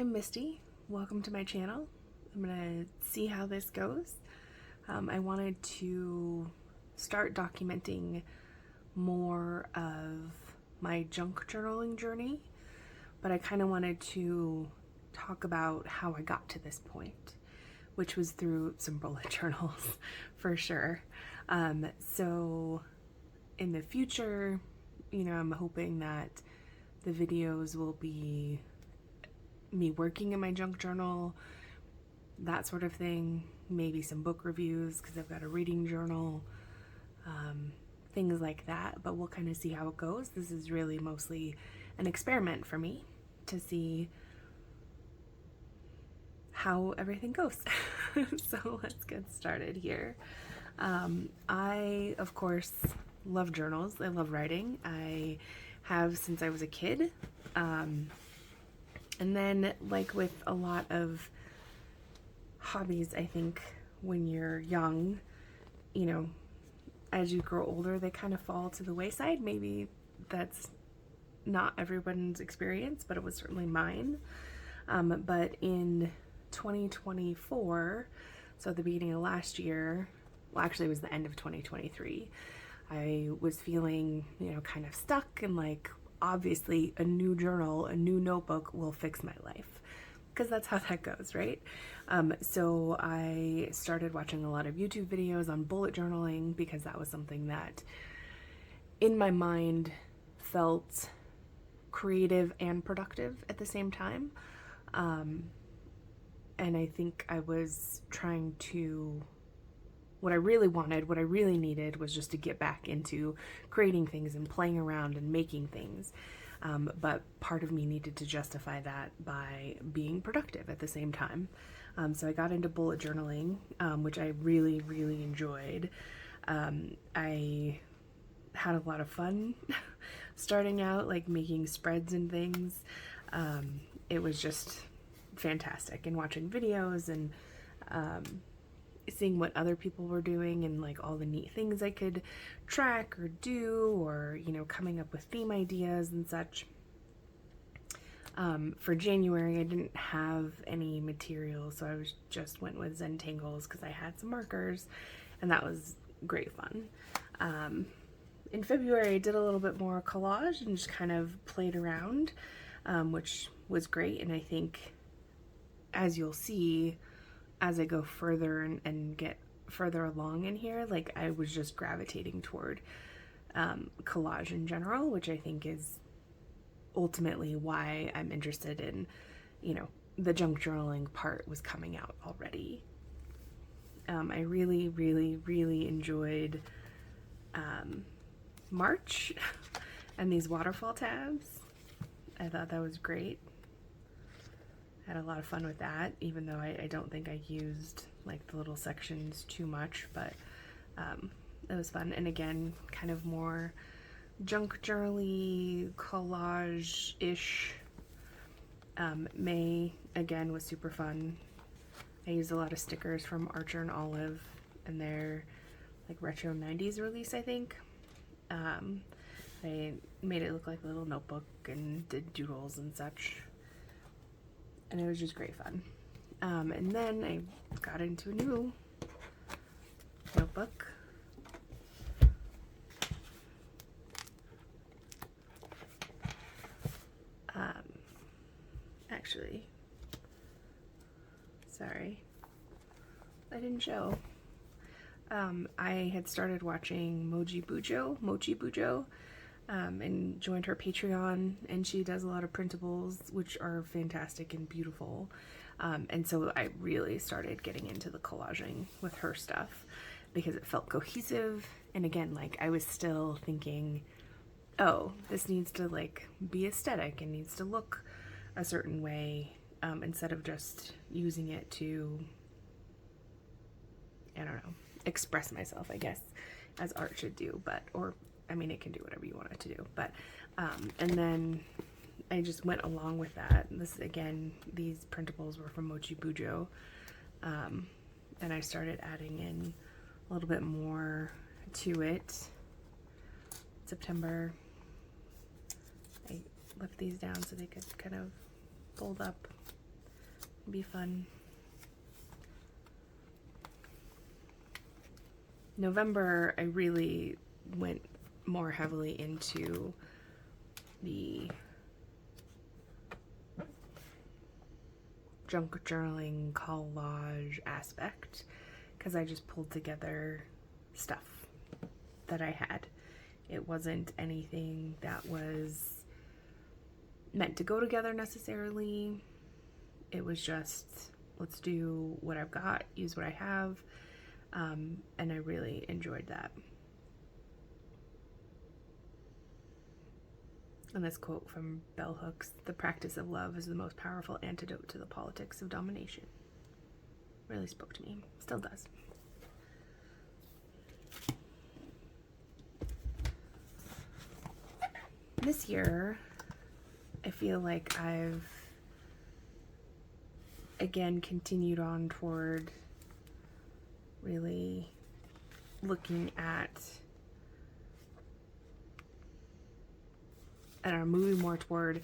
I'm Misty. Welcome to my channel. I'm gonna see how this goes. I wanted to start documenting more of my junk journaling journey, but I kind of wanted to talk about how I got to this point, which was through some bullet journals for sure. So in the future, I'm hoping that the videos will be me working in my junk journal, that sort of thing, maybe some book reviews because I've got a reading journal, things like that, but we'll kind of see how it goes. This is really mostly an experiment for me to see how everything goes. So let's get started here. I, of course, love journals. I love writing. I have since I was a kid. And then, like with a lot of hobbies, I think when you're young, as you grow older, they kind of fall to the wayside. Maybe that's not everyone's experience, but it was certainly mine. But in 2024, so at the beginning of last year, well, actually it was the end of 2023, I was feeling, kind of stuck and like, obviously a new journal, a new notebook will fix my life, because that's how that goes, right? So I started watching a lot of YouTube videos on bullet journaling because that was something that in my mind felt creative and productive at the same time. And I think I was trying to, what I really wanted, what I really needed was just to get back into creating things and playing around and making things. But part of me needed to justify that by being productive at the same time. So I got into bullet journaling, which I really, really enjoyed. I had a lot of fun starting out, like making spreads and things. It was just fantastic, and watching videos and seeing what other people were doing and like all the neat things I could track or do, or coming up with theme ideas and such. For January I didn't have any material, so I just went with Zentangles because I had some markers, and that was great fun. In February I did a little bit more collage and just kind of played around, which was great, and I think, as you'll see as I go further and get further along in here, like I was just gravitating toward collage in general, which I think is ultimately why I'm interested in, the junk journaling part was coming out already. I really, really, really enjoyed March and these waterfall tabs. I thought that was great. Had a lot of fun with that, even though I don't think I used like the little sections too much, but it was fun. And again, kind of more junk journal-y, collage-ish. May, again, was super fun. I used a lot of stickers from Archer and Olive and their like retro 90s release, I think. I made it look like a little notebook and did doodles and such, and it was just great fun. And then I got into a new notebook. Actually, sorry, I didn't show. I had started watching Mochi Bujo, and joined her Patreon, and she does a lot of printables, which are fantastic and beautiful. And so I really started getting into the collaging with her stuff because it felt cohesive. And again, like I was still thinking, oh, this needs to like be aesthetic and needs to look a certain way, instead of just using it to, I don't know, express myself, I guess, as art should do. But, or I mean, it can do whatever you want it to do. But and then I just went along with that. This, again, these printables were from Mochi Bujo, and I started adding in a little bit more to it. September, I left these down so they could kind of fold up be fun. November, I really went more heavily into the junk journaling collage aspect, because I just pulled together stuff that I had. It wasn't anything that was meant to go together necessarily. It was just, let's do what I've got, use what I have, and I really enjoyed that. And this quote from Bell Hooks: "The practice of love is the most powerful antidote to the politics of domination." Really spoke to me. Still does. This year, I feel like I've again continued on toward really looking at and are moving more toward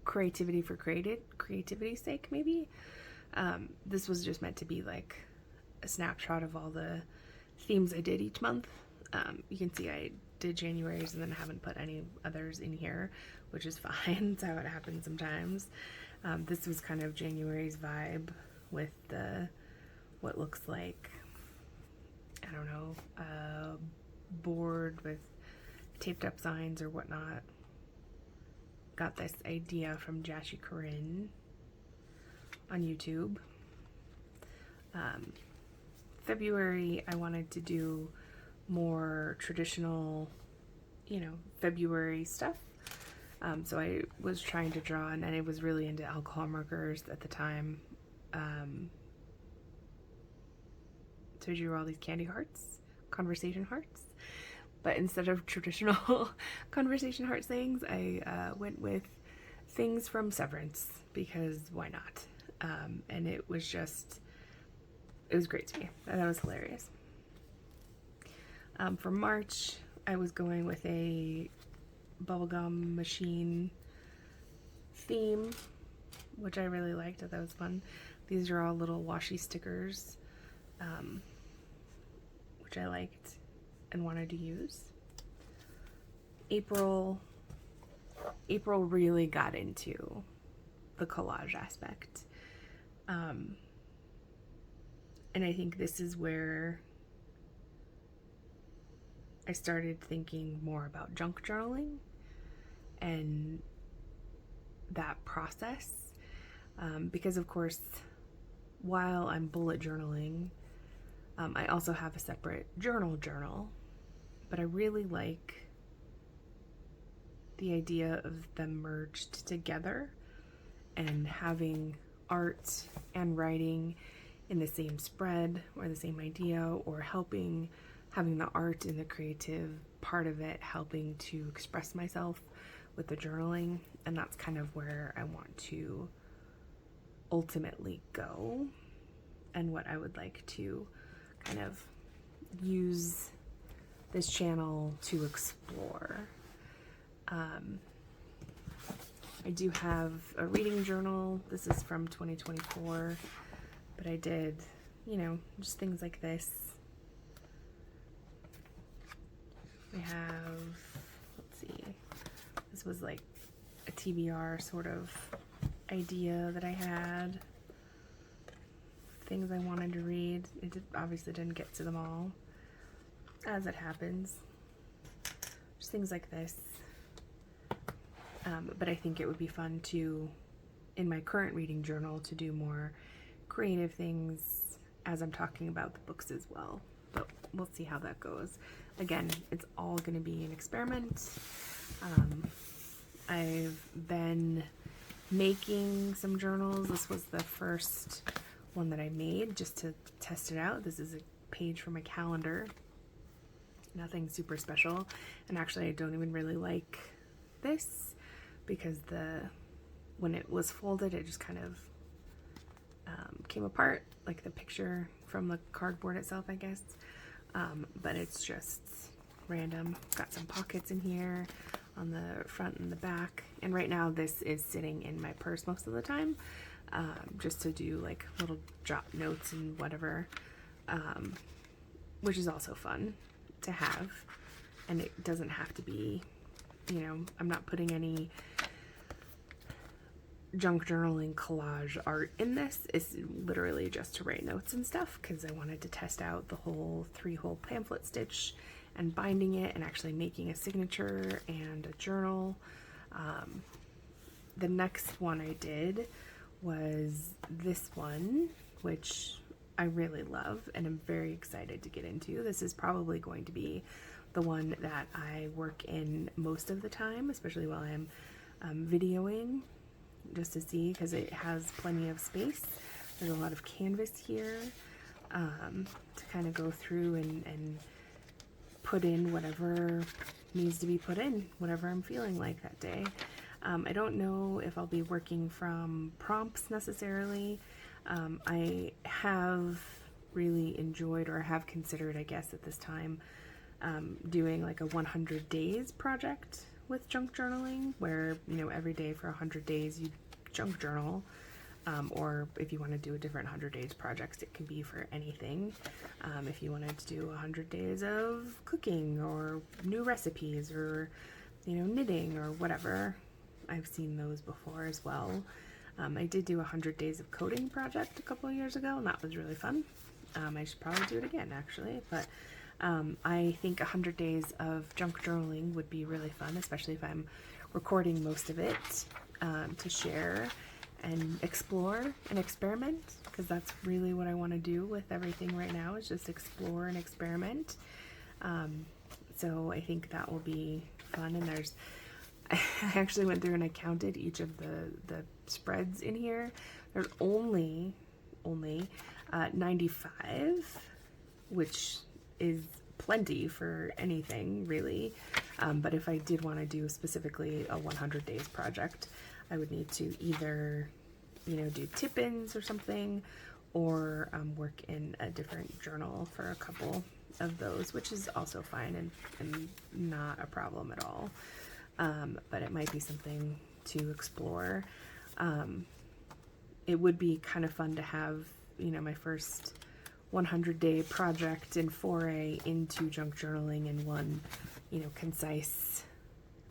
creativity for creativity's sake, maybe. This was just meant to be like a snapshot of all the themes I did each month. You can see I did January's and then I haven't put any others in here, which is fine. It's how it happens sometimes. This was kind of January's vibe with the what looks like, I don't know, a board with taped up signs or whatnot. Got this idea from Jashi Corinne on YouTube. February, I wanted to do more traditional, February stuff. So I was trying to draw, and I was really into alcohol markers at the time. So I drew all these candy hearts, conversation hearts. But instead of traditional conversation heart sayings, I went with things from Severance, because why not? And it was great to me. That was hilarious. For March, I was going with a bubblegum machine theme, which I really liked. I thought it was fun. These are all little washi stickers, which I liked and wanted to use. April really got into the collage aspect. And I think this is where I started thinking more about junk journaling and that process. Because of course, while I'm bullet journaling, I also have a separate journal, but I really like the idea of them merged together and having art and writing in the same spread or the same idea, or having the art and the creative part of it helping to express myself with the journaling. And that's kind of where I want to ultimately go, and what I would like to kind of use this channel to explore. I do have a reading journal. This is from 2024, but I did, just things like this. I have, let's see, this was like a TBR sort of idea that I had. Things I wanted to read. Obviously didn't get to them all, as it happens. Just things like this. But I think it would be fun to, in my current reading journal, to do more creative things as I'm talking about the books as well. But we'll see how that goes. Again, it's all going to be an experiment. I've been making some journals. This was the first one that I made just to test it out. This is a page from a calendar. Nothing super special. And actually, I don't even really like this, because when it was folded, it just kind of came apart, like the picture from the cardboard itself, I guess. But it's just random. Got some pockets in here, on the front and the back. And right now this is sitting in my purse most of the time, just to do like little jot notes and whatever, which is also fun to have. And it doesn't have to be, you know, I'm not putting any junk journaling collage art in this. It's literally just to write notes and stuff, because I wanted to test out the whole 3-hole pamphlet stitch and binding it and actually making a signature and a journal. The next one I did was this one, which I really love and I'm very excited to get into. This is probably going to be the one that I work in most of the time, especially while I'm videoing, just to see, because it has plenty of space. There's a lot of canvas here to kind of go through and put in whatever needs to be put in, whatever I'm feeling like that day. I don't know if I'll be working from prompts necessarily. I have really enjoyed, or have considered, I guess at this time, doing like a 100 days project with junk journaling, where, you know, every day for 100 days you junk journal, or if you want to do a different 100 days projects, it can be for anything. If you wanted to do 100 days of cooking or new recipes, or, you know, knitting or whatever, I've seen those before as well. I did do a 100 days of coding project a couple of years ago, and that was really fun. I should probably do it again, actually, but I think 100 days of junk journaling would be really fun, especially if I'm recording most of it to share and explore and experiment, because that's really what I want to do with everything right now, is just explore and experiment. So I think that will be fun. And I actually went through and I counted each of the spreads in here. There's only 95, which is plenty for anything really. But if I did want to do specifically a 100 days project, I would need to either, you know, do tip-ins or something, or work in a different journal for a couple of those, which is also fine and not a problem at all. But it might be something to explore. It would be kind of fun to have, you know, my first 100-day project and foray into junk journaling in one, you know, concise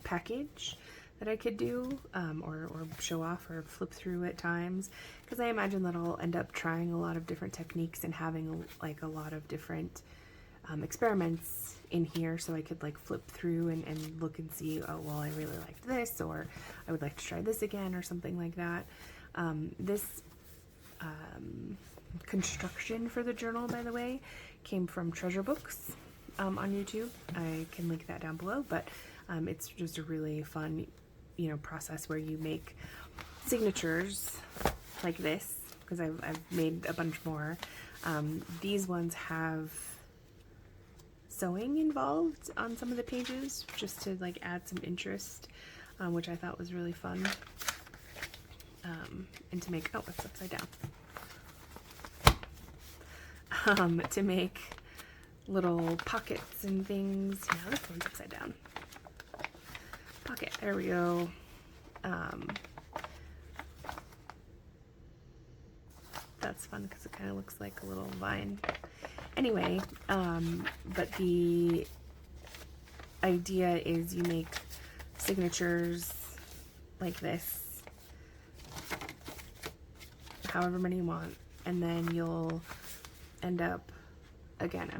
package that I could do, or show off or flip through at times, because I imagine that I'll end up trying a lot of different techniques and having like a lot of different experiments in here, so I could like flip through and look and see, oh well, I really liked this, or I would like to try this again, or something like that. This construction for the journal, by the way, came from Treasure Books on YouTube. I can link that down below, but it's just a really fun, you know, process where you make signatures like this, because I've made a bunch more. These ones have sewing involved on some of the pages, just to like add some interest, which I thought was really fun. And to make, oh, it's upside down. To make little pockets and things. Yeah, this one's upside down. Pocket, there we go. That's fun because it kind of looks like a little vine. Anyway, but the idea is you make signatures like this, however many you want, and then you'll end up, again,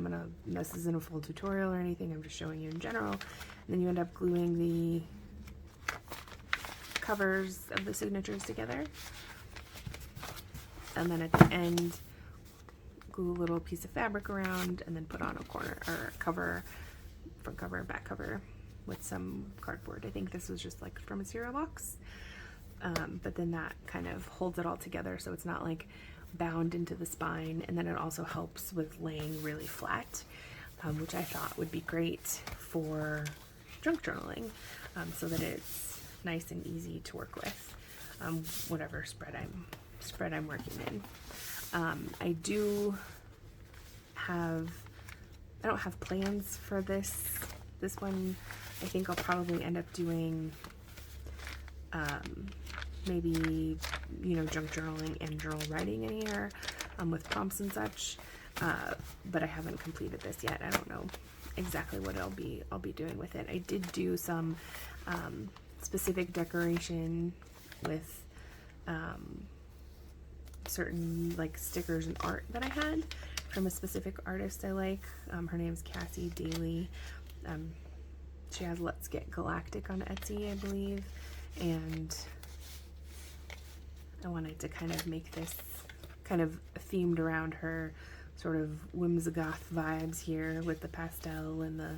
this isn't a full tutorial or anything, I'm just showing you in general, and then you end up gluing the covers of the signatures together, and then at the end glue a little piece of fabric around, and then put on a corner or cover, front cover, back cover with some cardboard. I think this was just like from a cereal box, but then that kind of holds it all together so it's not like bound into the spine, and then it also helps with laying really flat, which I thought would be great for junk journaling, so that it's nice and easy to work with, whatever spread I'm working in. I don't have plans for this one. I think I'll probably end up doing maybe, you know, junk journaling and journal writing in here with prompts and such. But I haven't completed this yet. I don't know exactly what I'll be doing with it. I did do some specific decoration with certain like stickers and art that I had from a specific artist I like. Her name's Cassie Daly. She has Let's Get Galactic on Etsy, I believe, and I wanted to kind of make this kind of themed around her sort of whimsigoth vibes here with the pastel and the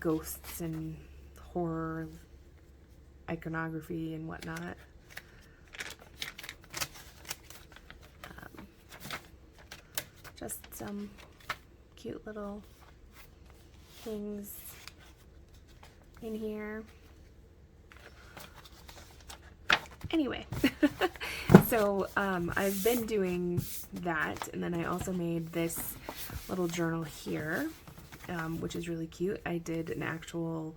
ghosts and horror iconography and whatnot. Just some cute little things in here. Anyway, so I've been doing that, and then I also made this little journal here, which is really cute. I did an actual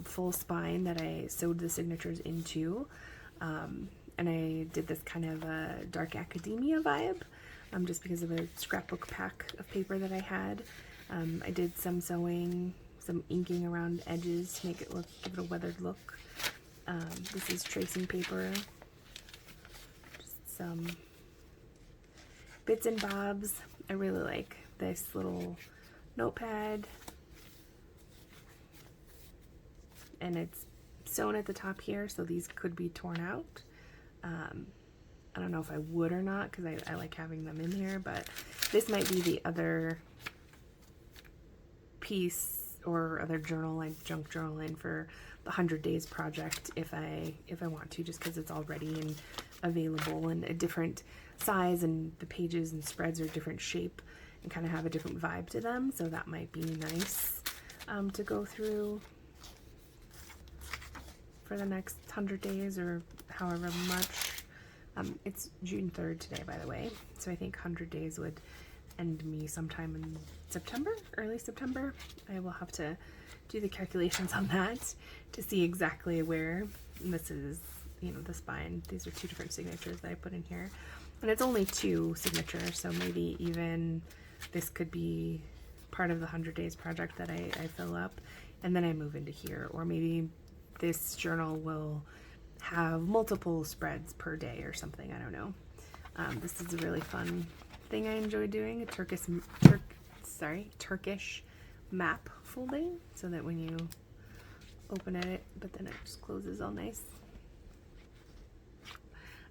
full spine that I sewed the signatures into, and I did this kind of a dark academia vibe, just because of a scrapbook pack of paper that I had. I did some sewing, some inking around edges to make it look, give it a weathered look. This is tracing paper, just some bits and bobs. I really like this little notepad, and it's sewn at the top here, so these could be torn out. I don't know if I would or not, because I like having them in here, but this might be the other piece or other journal I junk journal in for the 100 Days project if I want to, just because it's all ready and available and a different size, and the pages and spreads are different shape and kind of have a different vibe to them, so that might be nice to go through for the next 100 days or however much. It's June 3rd today, by the way, so I think 100 days would end me sometime in September, early September. I will have to do the calculations on that to see exactly where. And this is, you know, the spine. These are two different signatures that I put in here, and it's only 2 signatures, so maybe even this could be part of the 100 Days project that I fill up and then I move into here, or maybe this journal will have multiple spreads per day or something. I don't know. This is a really fun thing I enjoy doing, a Turkish map folding, so that when you open it, but then it just closes all nice.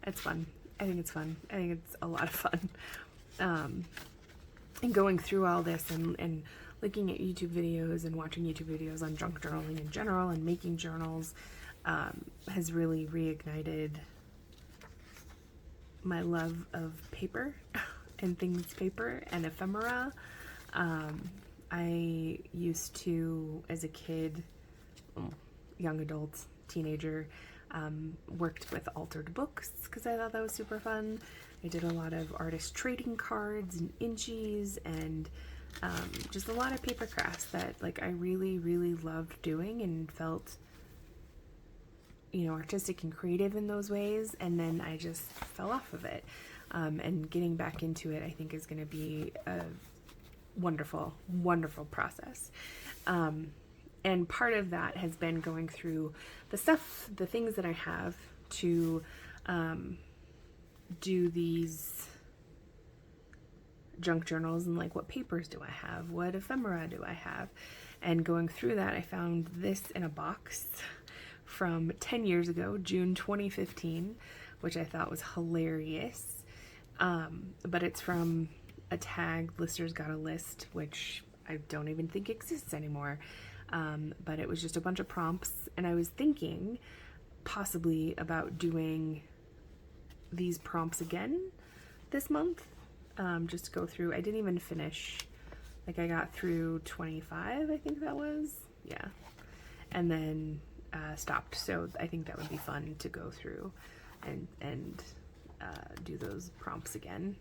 It's fun. I think it's fun. I think it's a lot of fun. And going through all this and looking at YouTube videos and watching YouTube videos on junk journaling in general and making journals has really reignited my love of paper and things paper and ephemera. I used to, as a kid, young adult, teenager, worked with altered books because I thought that was super fun. I did a lot of artist trading cards and inchies and just a lot of paper crafts that like I really, really loved doing and felt, you know, artistic and creative in those ways, and then I just fell off of it. And getting back into it, I think, is going to be a wonderful, wonderful process. And part of that has been going through the things that I have to do these junk journals, and like, what papers do I have? What ephemera do I have? And going through that, I found this in a box from 10 years ago, June 2015, which I thought was hilarious. But it's from a tag, Listers Got a List, which I don't even think exists anymore. But it was just a bunch of prompts, and I was thinking possibly about doing these prompts again this month, just to go through. I didn't even finish, like I got through 25, I think that was, yeah, and then stopped. So I think that would be fun to go through and do those prompts again,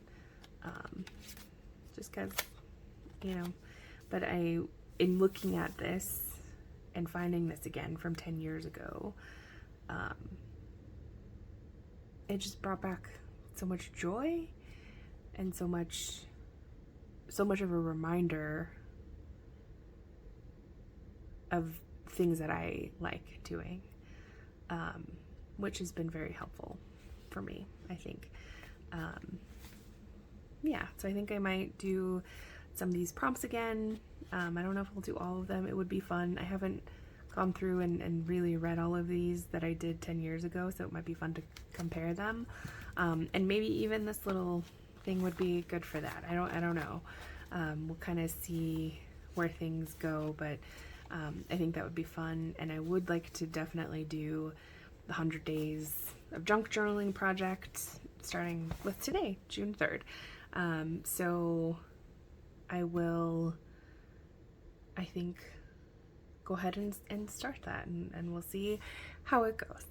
just because, you know. But in looking at this and finding this again from 10 years ago, it just brought back so much joy and so much of a reminder of things that I like doing, which has been very helpful for me, I think. Yeah, so I think I might do some of these prompts again. I don't know if I'll do all of them. It would be fun. I haven't gone through and really read all of these that I did 10 years ago, so it might be fun to compare them. And maybe even this little thing would be good for that. I don't know. We'll kind of see where things go, but I think that would be fun. And I would like to definitely do the 100 Days of Junk Journaling project starting with today, June 3rd. So I will, I think, go ahead and start that, and we'll see how it goes.